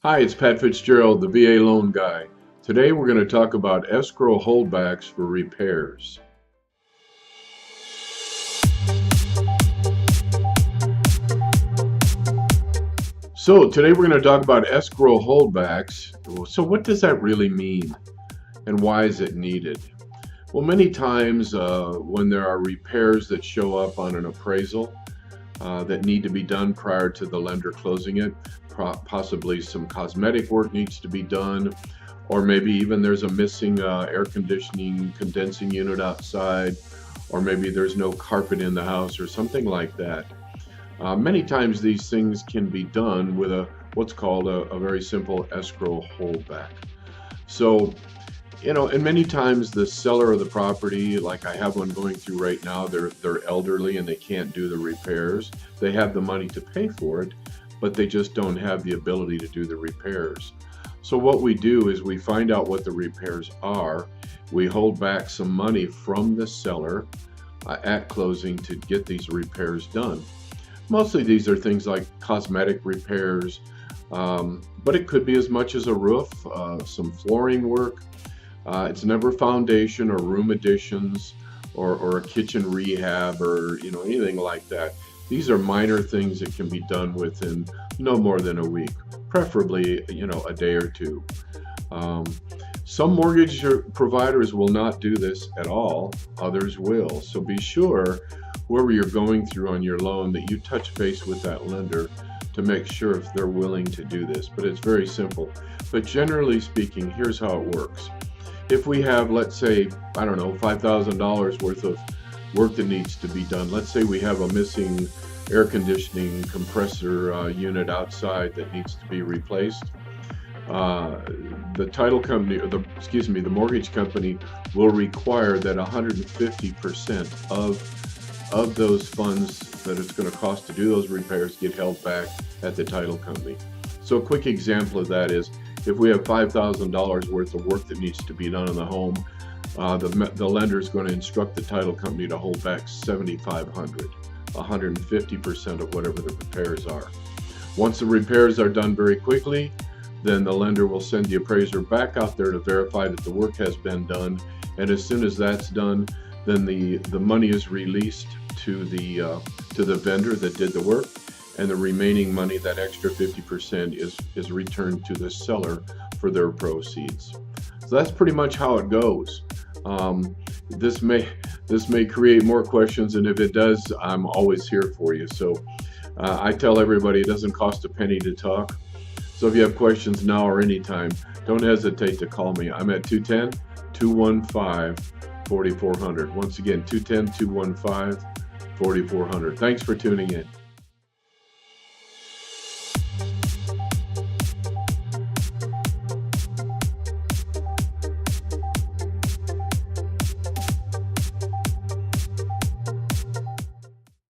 Hi, it's Pat Fitzgerald, the VA loan guy. Today we're going to talk about escrow holdbacks for repairs. So today we're going to talk about escrow holdbacks. So what does that really mean and why is it needed? Well, many times when there are repairs that show up on an appraisal that need to be done prior to the lender closing it, possibly some cosmetic work needs to be done, or maybe even there's a missing air conditioning condensing unit outside, or maybe there's no carpet in the house or something like that. Many times these things can be done with what's called a very simple escrow holdback. So, and many times the seller of the property, like I have one going through right now, they're elderly and they can't do the repairs. They have the money to pay for it, but they just don't have the ability to do the repairs. So what we do is we find out what the repairs are. We hold back some money from the seller at closing to get these repairs done. Mostly these are things like cosmetic repairs, but it could be as much as a roof, some flooring work. It's never foundation or room additions or a kitchen rehab or anything like that. These are minor things that can be done within no more than a week, preferably a day or two. Some mortgage providers will not do this at all, others will. So be sure whoever you're going through on your loan that you touch base with that lender to make sure if they're willing to do this. But it's very simple. But generally speaking, here's how it works. If we have, let's say, I don't know, $5,000 worth of work that needs to be done. Let's say we have a missing air conditioning compressor unit outside that needs to be replaced. The title company, or the mortgage company will require that 150% of those funds that it's going to cost to do those repairs get held back at the title company. So a quick example of that is if we have $5,000 worth of work that needs to be done in the home, the lender is going to instruct the title company to hold back $7,500, 150% of whatever the repairs are. Once the repairs are done very quickly, then the lender will send the appraiser back out there to verify that the work has been done. And as soon as that's done, then the money is released to the vendor that did the work, and the remaining money, that extra 50%, is returned to the seller for their proceeds. So that's pretty much how it goes. This may create more questions, and if it does, I'm always here for you. So I tell everybody it doesn't cost a penny to talk. So if you have questions now or anytime, don't hesitate to call me. I'm at 210-215-4400. Once again, 210-215-4400. Thanks for tuning in.